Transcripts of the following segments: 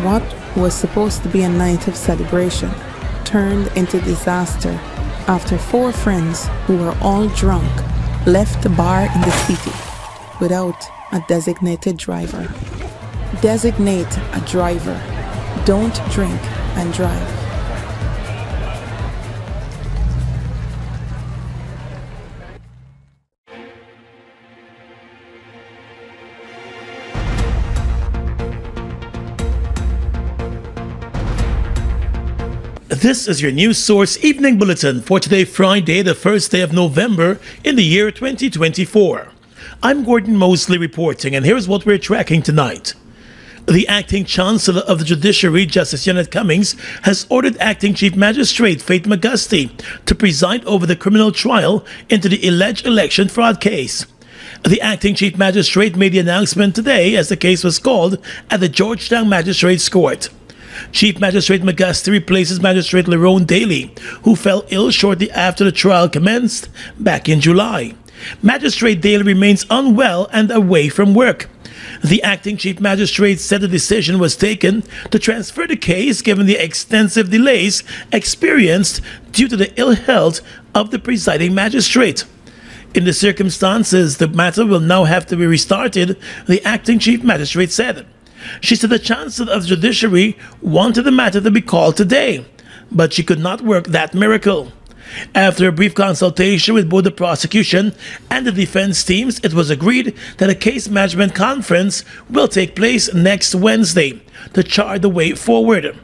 What was supposed to be a night of celebration turned into disaster after 4 friends who were all drunk left the bar in the city without a designated driver. Designate a driver. Don't drink and drive. This is your news source evening bulletin for today, Friday, the 1st day of November in the year 2024. I'm Gordon Mosley reporting, and here's what we're tracking tonight. The acting Chancellor of the Judiciary, Justice Janet Cummings, has ordered Acting Chief Magistrate Faith McGusty to preside over the criminal trial into the alleged election fraud case. The Acting Chief Magistrate made the announcement today as the case was called at the Georgetown Magistrates Court. Chief Magistrate McGusty replaces Magistrate Lerone Daly, who fell ill shortly after the trial commenced back in July. Magistrate Daly remains unwell and away from work. The Acting Chief Magistrate said the decision was taken to transfer the case given the extensive delays experienced due to the ill health of the presiding magistrate. In the circumstances, the matter will now have to be restarted, the Acting Chief Magistrate said. She said the Chancellor of the Judiciary wanted the matter to be called today, but she could not work that miracle. After a brief consultation with both the prosecution and the defense teams, it was agreed that a case management conference will take place next Wednesday to chart the way forward.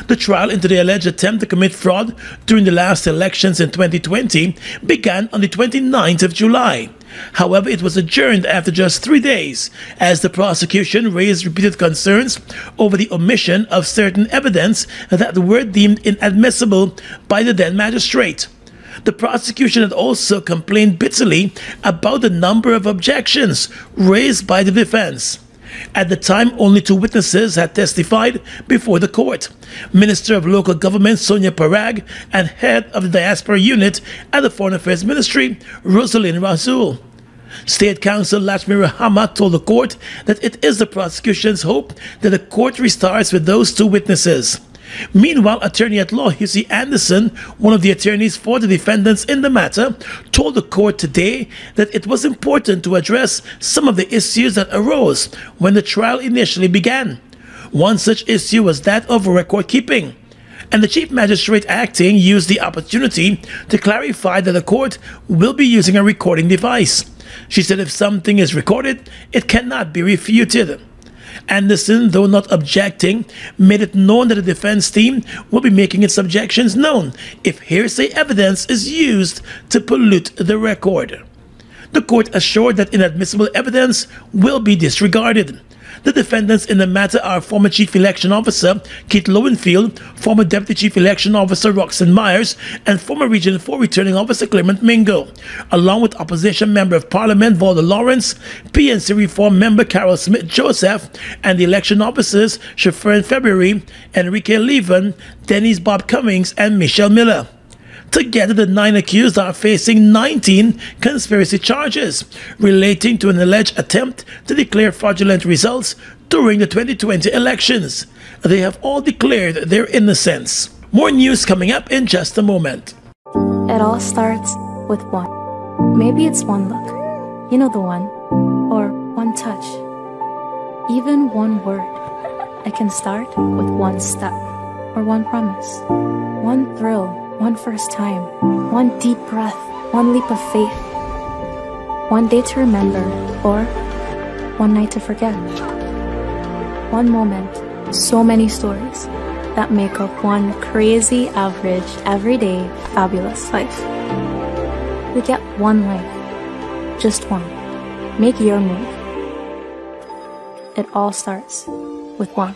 The trial into the alleged attempt to commit fraud during the last elections in 2020 began on the 29th of July. However, it was adjourned after just 3 days as the prosecution raised repeated concerns over the omission of certain evidence that were deemed inadmissible by the then magistrate. The prosecution had also complained bitterly about the number of objections raised by the defense. At the time, only 2 witnesses had testified before the court: Minister of Local Government Sonia Parag and Head of the Diaspora Unit at the Foreign Affairs Ministry, Rosalind Razul. State Counsel Lachmi Rahama told the court that it is the prosecution's hope that the court restarts with those 2 witnesses. Meanwhile, Attorney-at-Law Hussie Anderson, one of the attorneys for the defendants in the matter, told the court today that it was important to address some of the issues that arose when the trial initially began. One such issue was that of record keeping, and the Chief Magistrate acting used the opportunity to clarify that the court will be using a recording device. She said if something is recorded, it cannot be refuted. Anderson, though not objecting, made it known that the defense team will be making its objections known if hearsay evidence is used to pollute the record. The court assured that inadmissible evidence will be disregarded. The defendants in the matter are former Chief Election Officer Keith Lowenfield, former Deputy Chief Election Officer Roxanne Myers, and former Region 4 Returning Officer Clement Mingo, along with Opposition Member of Parliament Valda Lawrence, PNC Reform Member Carol Smith-Joseph, and the election officers Shafern February, Enrique Leven, Dennis Bob Cummings, and Michelle Miller. Together, the 9 accused are facing 19 conspiracy charges relating to an alleged attempt to declare fraudulent results during the 2020 elections. They have all declared their innocence. More news coming up in just a moment. It all starts with one. Maybe it's one look, you know the one, or one touch, even one word. It can start with one step, or one promise, one thrill, one first time, one deep breath, one leap of faith, one day to remember, or one night to forget. One moment, so many stories that make up one crazy, average, everyday, fabulous life. We get one life, just one. Make your move. It all starts with one.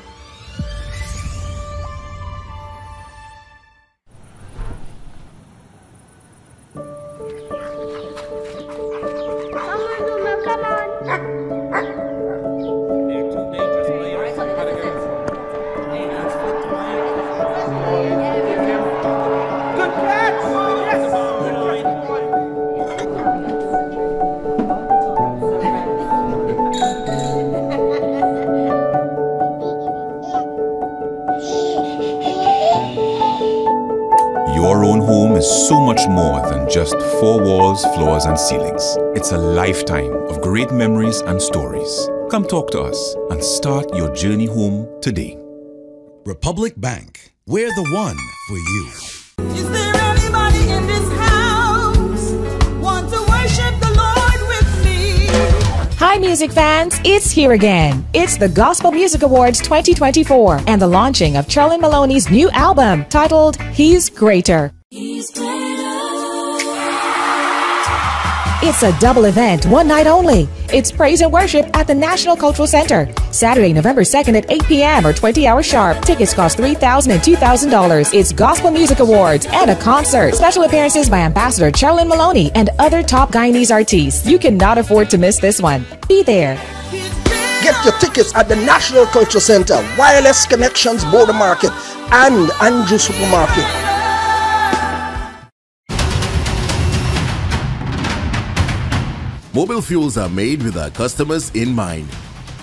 than just 4 walls, floors, and ceilings. It's a lifetime of great memories and stories. Come talk to us and start your journey home today. Republic Bank, we're the one for you. Is there anybody in this house want to worship the Lord with me? Hi music fans, it's here again. It's the Gospel Music Awards 2024 and the launching of Charlene Maloney's new album titled He's Greater. He's greater. It's a double event, one night only. It's praise and worship at the National Cultural Center, Saturday, November 2nd at 8 p.m. or 20 hours sharp. Tickets cost $3,000 and $2,000. It's Gospel Music Awards and a concert. Special appearances by Ambassador Charlene Maloney and other top Guyanese artists. You cannot afford to miss this one. Be there. Get your tickets at the National Cultural Center, Wireless Connections Border Market, and Andrew Supermarket. Mobile fuels are made with our customers in mind.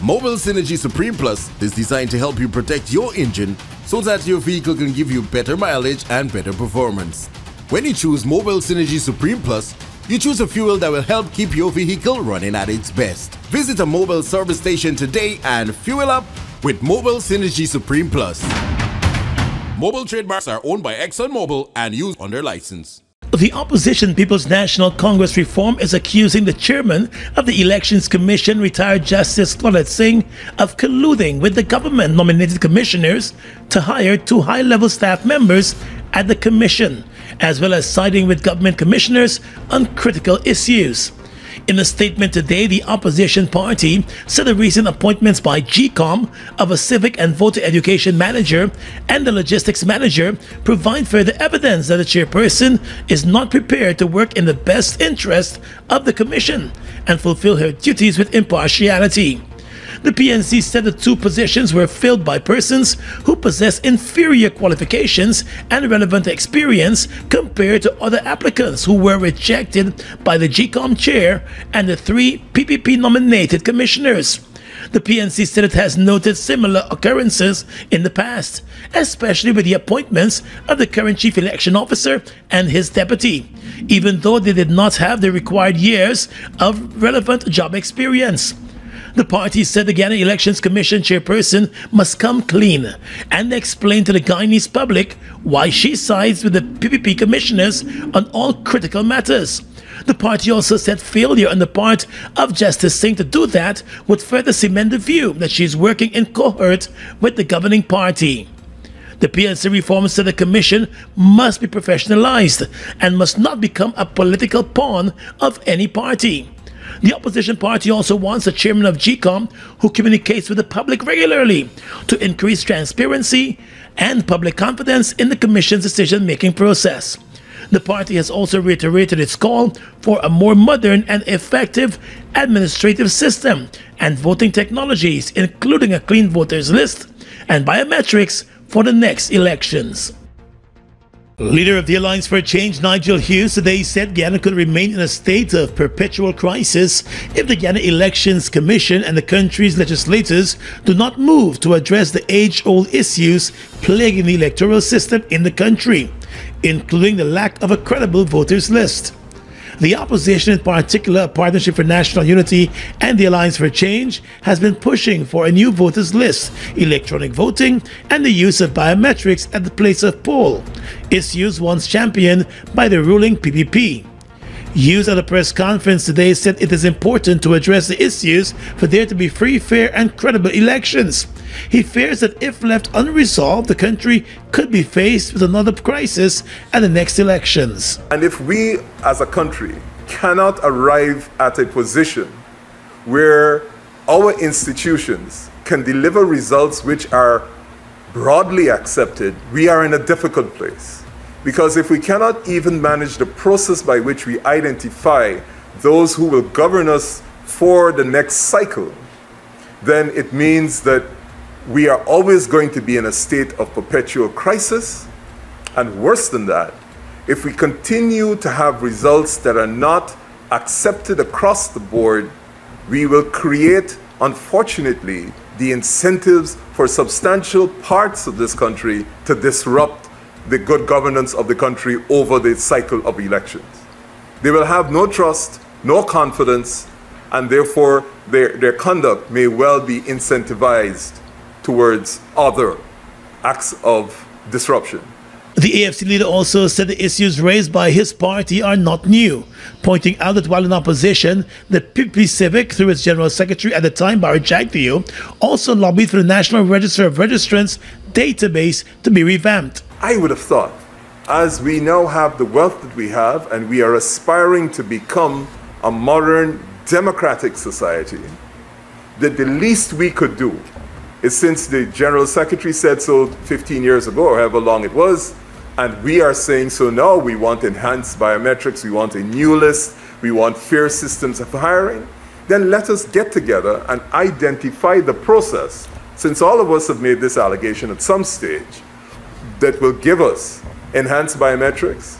Mobile Synergy Supreme Plus is designed to help you protect your engine so that your vehicle can give you better mileage and better performance. When you choose Mobile Synergy Supreme Plus, you choose a fuel that will help keep your vehicle running at its best. Visit a mobile service station today and fuel up with Mobile Synergy Supreme Plus. Mobile trademarks are owned by ExxonMobil and used under license. The opposition People's National Congress Reform is accusing the chairman of the Elections Commission, retired Justice Claudette Singh, of colluding with the government-nominated commissioners to hire 2 high-level staff members at the commission, as well as siding with government commissioners on critical issues. In a statement today, the opposition party said the recent appointments by GECOM of a civic and voter education manager and the logistics manager provide further evidence that the chairperson is not prepared to work in the best interest of the commission and fulfill her duties with impartiality. The PNC said the 2 positions were filled by persons who possess inferior qualifications and relevant experience compared to other applicants who were rejected by the GECOM chair and the 3 PPP-nominated commissioners. The PNC said it has noted similar occurrences in the past, especially with the appointments of the current chief election officer and his deputy, even though they did not have the required years of relevant job experience. The party said the Guyana Elections Commission chairperson must come clean and explain to the Guyanese public why she sides with the PPP commissioners on all critical matters. The party also said failure on the part of Justice Singh to do that would further cement the view that she is working in cohort with the governing party. The PNC reform said the commission must be professionalized and must not become a political pawn of any party. The opposition party also wants a chairman of GECOM who communicates with the public regularly to increase transparency and public confidence in the commission's decision-making process. The party has also reiterated its call for a more modern and effective administrative system and voting technologies, including a clean voters list and biometrics for the next elections. Leader of the Alliance for Change, Nigel Hughes, today said Guyana could remain in a state of perpetual crisis if the Guyana Elections Commission and the country's legislators do not move to address the age-old issues plaguing the electoral system in the country, including the lack of a credible voters list. The opposition, in particular Partnership for National Unity and the Alliance for Change, has been pushing for a new voters list, electronic voting, and the use of biometrics at the place of poll, issues once championed by the ruling PPP. Hughes at a press conference today said it is important to address the issues for there to be free, fair, and credible elections. He fears that if left unresolved, the country could be faced with another crisis at the next elections. And if we as a country cannot arrive at a position where our institutions can deliver results which are broadly accepted, we are in a difficult place. Because if we cannot even manage the process by which we identify those who will govern us for the next cycle, then it means that we are always going to be in a state of perpetual crisis. And worse than that, if we continue to have results that are not accepted across the board, we will create, unfortunately, the incentives for substantial parts of this country to disrupt the good governance of the country over the cycle of elections. They will have no trust, no confidence, and therefore their conduct may well be incentivized towards other acts of disruption. The AFC leader also said the issues raised by his party are not new, pointing out that while in opposition, the PP Civic, through its General Secretary at the time, Barry Jagdeo, also lobbied for the National Register of Registrants database to be revamped. I would have thought, as we now have the wealth that we have and we are aspiring to become a modern democratic society, that the least we could do is, since the General Secretary said so 15 years ago, or however long it was, and we are saying so now, we want enhanced biometrics, we want a new list, we want fair systems of hiring, then let us get together and identify the process, since all of us have made this allegation at some stage, that will give us enhanced biometrics,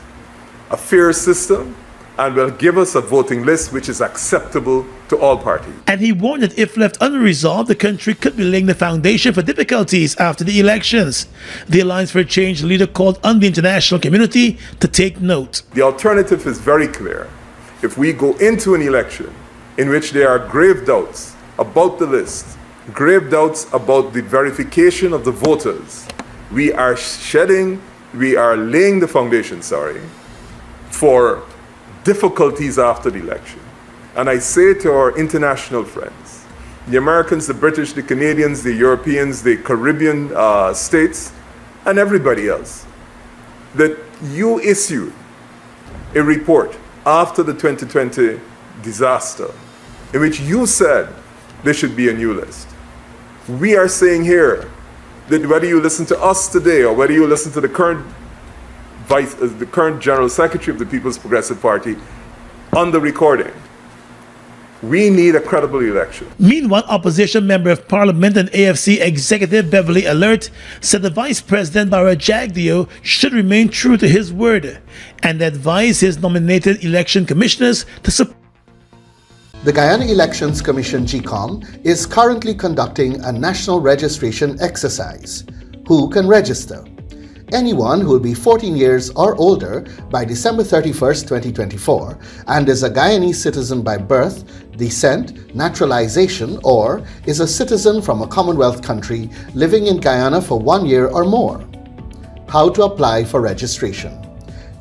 a fair system, and will give us a voting list which is acceptable to all parties. And he warned that if left unresolved, the country could be laying the foundation for difficulties after the elections. The Alliance for Change leader called on the international community to take note. The alternative is very clear. If we go into an election in which there are grave doubts about the list, grave doubts about the verification of the voters, we are laying the foundation, for difficulties after the election. And I say to our international friends, the Americans, the British, the Canadians, the Europeans, the Caribbean states, and everybody else, that you issued a report after the 2020 disaster in which you said there should be a new list. We are saying here that whether you listen to us today or whether you listen to the current General Secretary of the People's Progressive Party on the recording, we need a credible election. Meanwhile, opposition member of Parliament and AFC executive Beverly Alert said the Vice President Barry Jagdeo should remain true to his word and advise his nominated election commissioners to support. The Guyana Elections Commission GECOM is currently conducting a national registration exercise. Who can register? Anyone who will be 14 years or older by December 31st, 2024 and is a Guyanese citizen by birth, descent, naturalization, or is a citizen from a Commonwealth country living in Guyana for 1 year or more. How to apply for registration?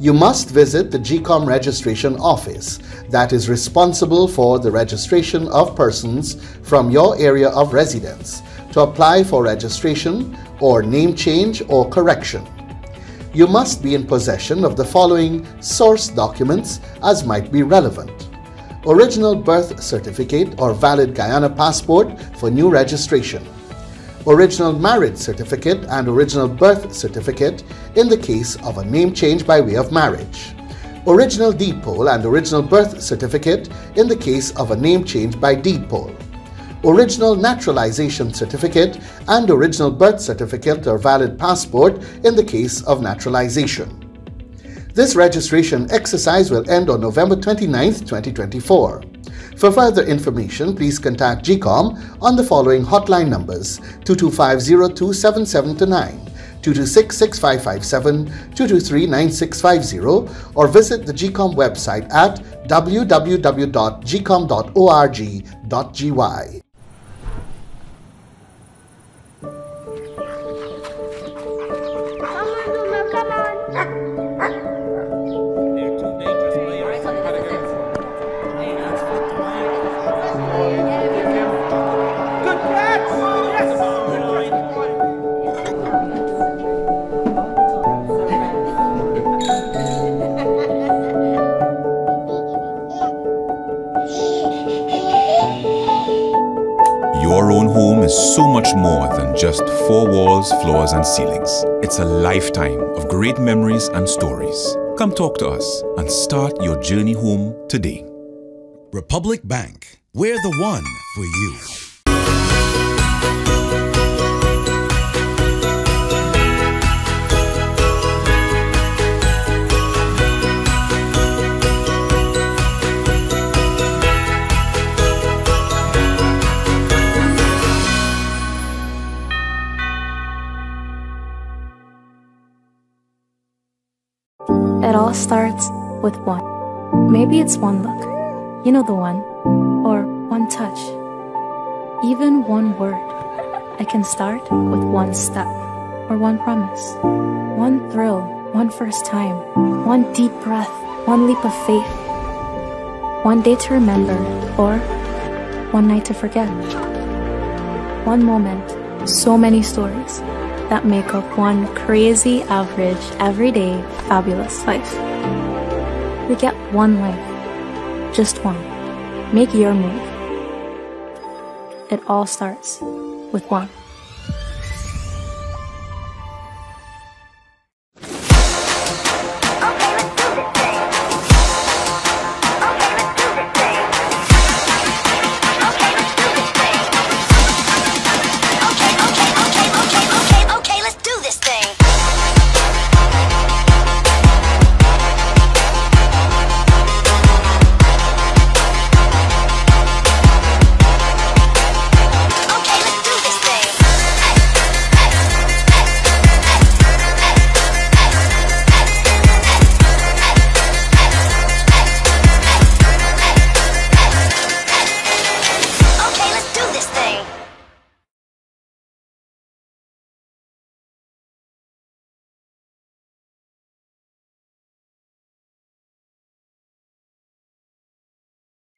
You must visit the GECOM registration office that is responsible for the registration of persons from your area of residence to apply for registration or name change or correction. You must be in possession of the following source documents as might be relevant: original birth certificate or valid Guyana passport for new registration, original marriage certificate and original birth certificate in the case of a name change by way of marriage, original deed poll and original birth certificate in the case of a name change by deed poll, original naturalization certificate and original birth certificate or valid passport in the case of naturalization. This registration exercise will end on November 29th, 2024. For further information, please contact GECOM on the following hotline numbers: 225-027729, 226-6557, 223-9650, or visit the GECOM website at www.gecom.org.gy. Your own home is so much more than just four walls, floors, and ceilings. It's a lifetime of great memories and stories. Come talk to us and start your journey home today. Republic Bank, we're the one for you. It all starts with one. Maybe it's one look, you know the one, or one touch, even one word. I can start with one step, or one promise, one thrill, one first time, one deep breath, one leap of faith, one day to remember, or one night to forget. One moment, so many stories that make up one crazy, average, everyday, fabulous life. We get one life, just one. Make your move. It all starts with one.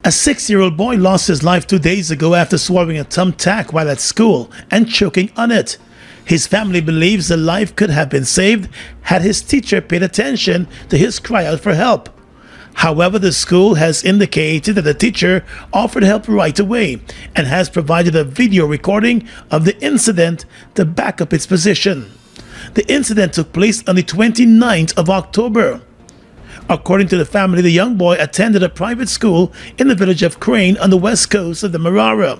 A 6-year-old boy lost his life 2 days ago after swallowing a thumbtack while at school and choking on it. His family believes the life could have been saved had his teacher paid attention to his cry out for help. However, the school has indicated that the teacher offered help right away and has provided a video recording of the incident to back up its position. The incident took place on the 29th of October. According to the family, the young boy attended a private school in the village of Crane on the west coast of the Marara.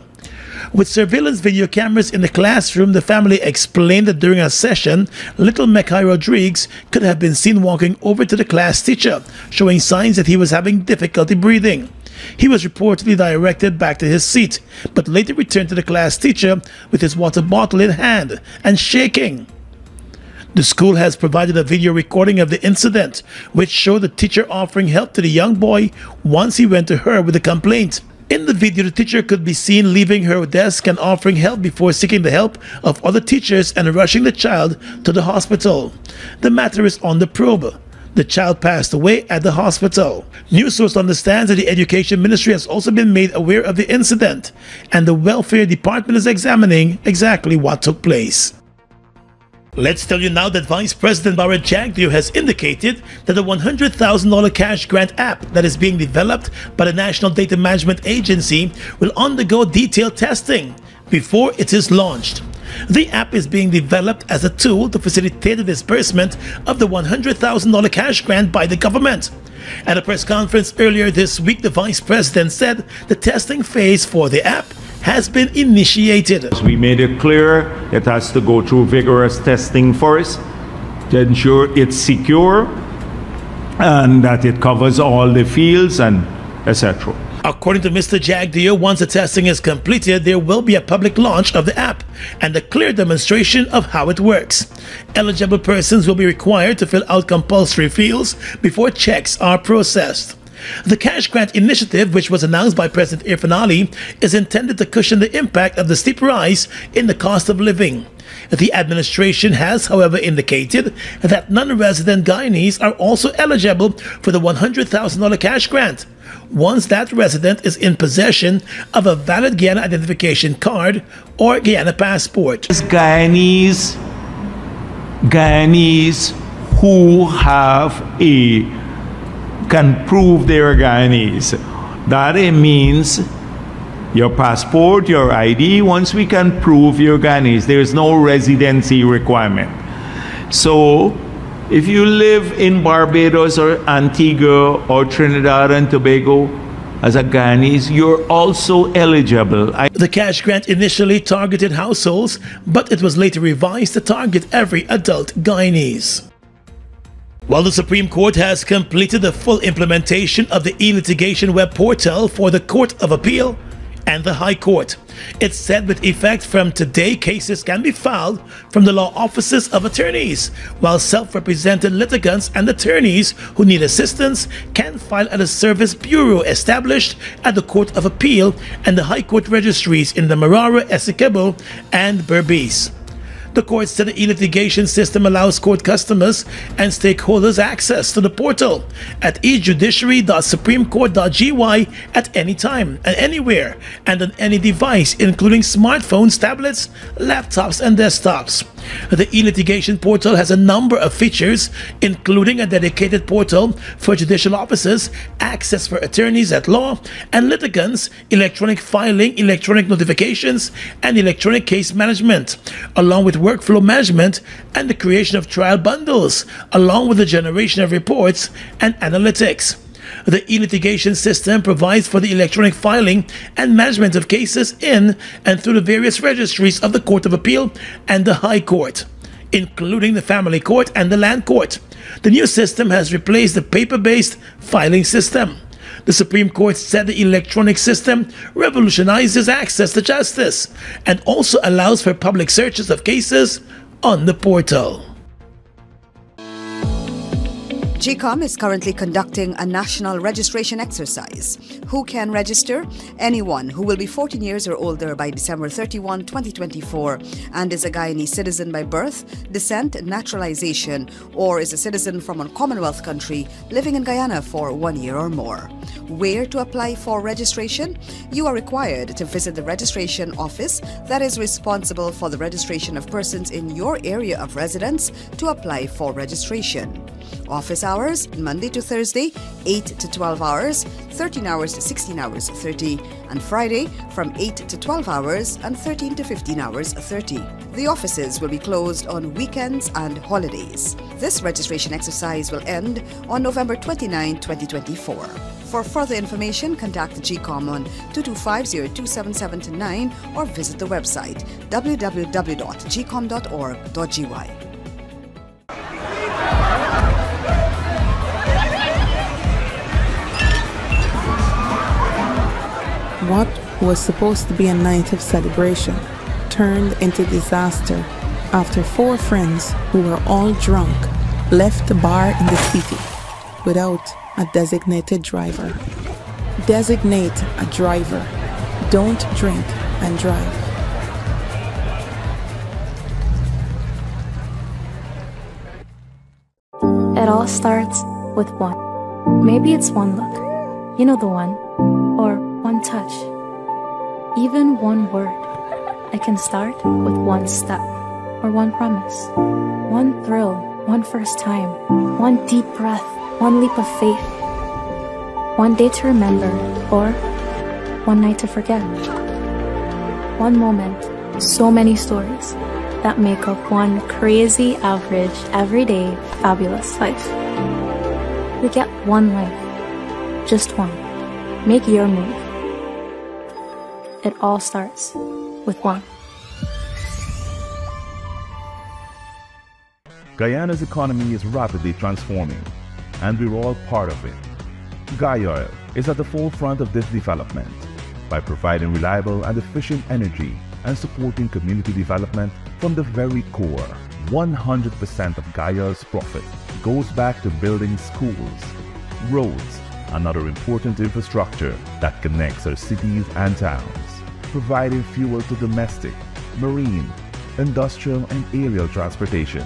With surveillance video cameras in the classroom, the family explained that during a session, little Mekai Rodriguez could have been seen walking over to the class teacher, showing signs that he was having difficulty breathing. He was reportedly directed back to his seat, but later returned to the class teacher with his water bottle in hand and shaking. The school has provided a video recording of the incident, which showed the teacher offering help to the young boy once he went to her with a complaint. In the video, the teacher could be seen leaving her desk and offering help before seeking the help of other teachers and rushing the child to the hospital. The matter is on the probe. The child passed away at the hospital. News source understands that the Education Ministry has also been made aware of the incident, and the Welfare Department is examining exactly what took place. Let's tell you now that Vice President Barrett Jagdeo has indicated that the $100,000 cash grant app that is being developed by the National Data Management Agency will undergo detailed testing before it is launched. The app is being developed as a tool to facilitate the disbursement of the $100,000 cash grant by the government. At a press conference earlier this week, the Vice President said the testing phase for the app has been initiated. We made it clear it has to go through vigorous testing first to ensure it's secure and that it covers all the fields and etc. According to Mr. Jagdeo, once the testing is completed, there will be a public launch of the app and a clear demonstration of how it works. Eligible persons will be required to fill out compulsory fields before checks are processed. The cash grant initiative, which was announced by President Irfan Ali, is intended to cushion the impact of the steep rise in the cost of living. The administration has, however, indicated that non-resident Guyanese are also eligible for the $100,000 cash grant, once that resident is in possession of a valid Guyana identification card or Guyana passport. Guyanese who can prove they're Guyanese. That it means your passport, your ID, once we can prove you're Guyanese, there's no residency requirement. So if you live in Barbados or Antigua or Trinidad and Tobago as a Guyanese, you're also eligible. The cash grant initially targeted households, but it was later revised to target every adult Guyanese. While the Supreme Court has completed the full implementation of the e-litigation web portal for the Court of Appeal, and the High Court. It said with effect from today, cases can be filed from the law offices of attorneys, while self-represented litigants and attorneys who need assistance can file at a service bureau established at the Court of Appeal and the High Court registries in the Marara, Essequibo, and Berbice. The court said the e-litigation system allows court customers and stakeholders access to the portal at ejudiciary.supremecourt.gy at any time and anywhere and on any device, including smartphones, tablets, laptops, and desktops. The e-litigation portal has a number of features, including a dedicated portal for judicial offices, access for attorneys at law and litigants, electronic filing, electronic notifications, and electronic case management, along with workflow management and the creation of trial bundles, along with the generation of reports and analytics. The e-litigation system provides for the electronic filing and management of cases in and through the various registries of the Court of Appeal and the High Court, including the Family Court and the Land Court. The new system has replaced the paper-based filing system. The Supreme Court said the electronic system revolutionizes access to justice and also allows for public searches of cases on the portal. GECOM is currently conducting a national registration exercise. Who can register? Anyone who will be 14 years or older by December 31, 2024 and is a Guyanese citizen by birth, descent, naturalization, or is a citizen from a Commonwealth country living in Guyana for 1 year or more. Where to apply for registration? You are required to visit the registration office that is responsible for the registration of persons in your area of residence to apply for registration. Office hours, Monday to Thursday, 8 to 12 hours, 13 hours to 16 hours 30, and Friday from 8 to 12 hours and 13 to 15 hours 30. The offices will be closed on weekends and holidays. This registration exercise will end on November 29, 2024. For further information, contact GECOM on 225-027729 or visit the website www.gecom.org.gy. What was supposed to be a night of celebration turned into disaster after 4 friends who were all drunk left the bar in the city without a designated driver. Designate a driver. Don't drink and drive. It all starts with one. Maybe it's one look. You know the one. Or one touch. Even one word. It can start with one step. Or one promise. One thrill. One first time. One deep breath. One leap of faith. One day to remember. Or one night to forget. One moment. So many stories that make up one crazy, average, everyday, fabulous life. We get one life. Just one. Make your move. It all starts with one. Guyana's economy is rapidly transforming, and we're all part of it. Guyoil is at the forefront of this development by providing reliable and efficient energy and supporting community development from the very core. 100% of Guyoil's profit goes back to building schools, roads, and other important infrastructure that connects our cities and towns, providing fuel to domestic, marine, industrial, and aerial transportation.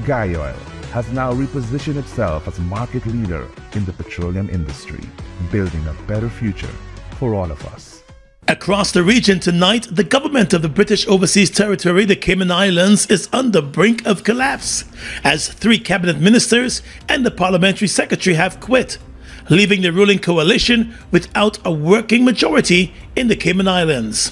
Guyoil has now repositioned itself as a market leader in the petroleum industry, building a better future for all of us. Across the region tonight, the government of the British Overseas Territory, the Cayman Islands, is on the brink of collapse, as 3 cabinet ministers and the parliamentary secretary have quit, leaving the ruling coalition without a working majority in the Cayman Islands.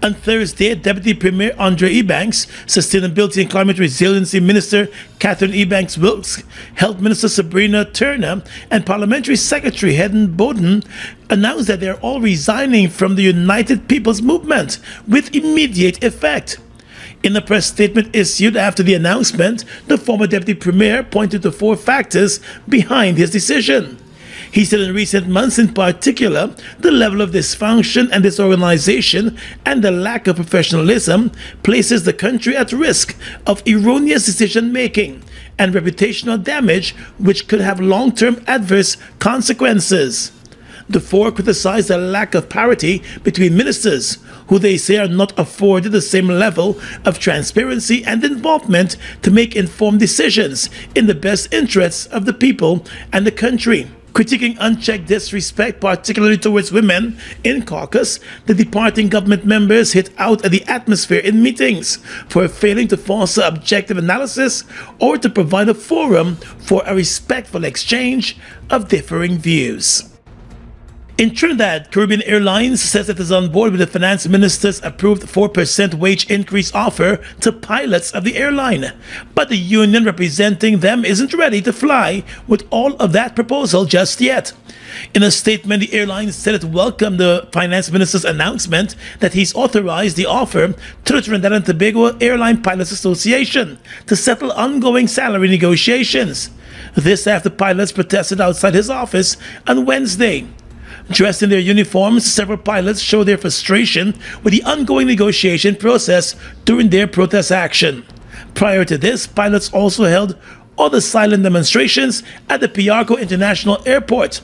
On Thursday, Deputy Premier Andre Ebanks, Sustainability and Climate Resiliency Minister Catherine Ebanks-Wilkes, Health Minister Sabrina Turner, and Parliamentary Secretary Hedden Bowden announced that they are all resigning from the United People's Movement with immediate effect. In a press statement issued after the announcement, the former Deputy Premier pointed to 4 factors behind his decision. He said in recent months in particular, the level of dysfunction and disorganization and the lack of professionalism places the country at risk of erroneous decision-making and reputational damage which could have long-term adverse consequences. The four criticized the lack of parity between ministers, who they say are not afforded the same level of transparency and involvement to make informed decisions in the best interests of the people and the country. Critiquing unchecked disrespect, particularly towards women in caucus, the departing government members hit out at the atmosphere in meetings for failing to foster objective analysis or to provide a forum for a respectful exchange of differing views. In Trinidad, Caribbean Airlines says it is on board with the finance minister's approved 4% wage increase offer to pilots of the airline. But the union representing them isn't ready to fly with all of that proposal just yet. In a statement, the airline said it welcomed the finance minister's announcement that he's authorized the offer to the Trinidad and Tobago Airline Pilots Association to settle ongoing salary negotiations. This after pilots protested outside his office on Wednesday. Dressed in their uniforms, several pilots showed their frustration with the ongoing negotiation process during their protest action. Prior to this, pilots also held other silent demonstrations at the Piarco International Airport.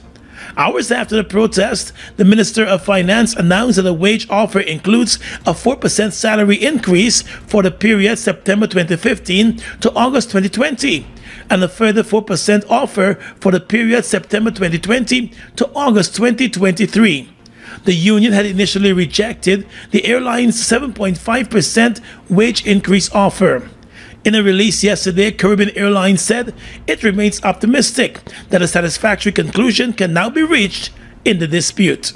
Hours after the protest, the Minister of Finance announced that the wage offer includes a 4% salary increase for the period September 2015 to August 2020, and a further 4% offer for the period September 2020 to August 2023. The union had initially rejected the airline's 7.5% wage increase offer. In a release yesterday, Caribbean Airlines said it remains optimistic that a satisfactory conclusion can now be reached in the dispute.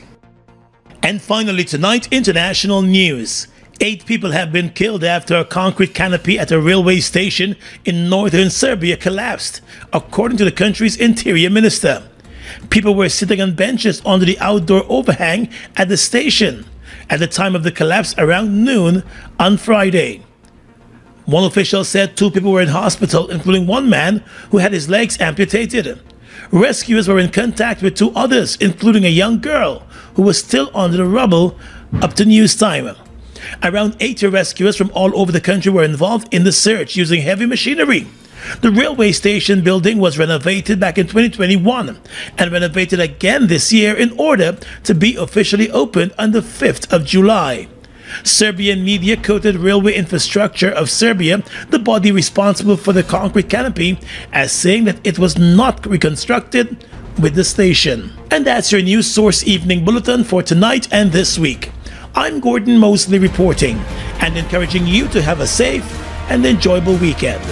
And finally tonight, international news. 8 people have been killed after a concrete canopy at a railway station in northern Serbia collapsed, according to the country's interior minister. People were sitting on benches under the outdoor overhang at the station at the time of the collapse around noon on Friday. One official said 2 people were in hospital, including one man who had his legs amputated. Rescuers were in contact with 2 others, including a young girl who was still under the rubble up to news time. Around 80 rescuers from all over the country were involved in the search using heavy machinery. The railway station building was renovated back in 2021 and renovated again this year in order to be officially opened on the 5th of July. Serbian media quoted Railway Infrastructure of Serbia, the body responsible for the concrete canopy, as saying that it was not reconstructed with the station. And that's your News Source Evening Bulletin for tonight and this week. I'm Gordon Mosley reporting and encouraging you to have a safe and enjoyable weekend.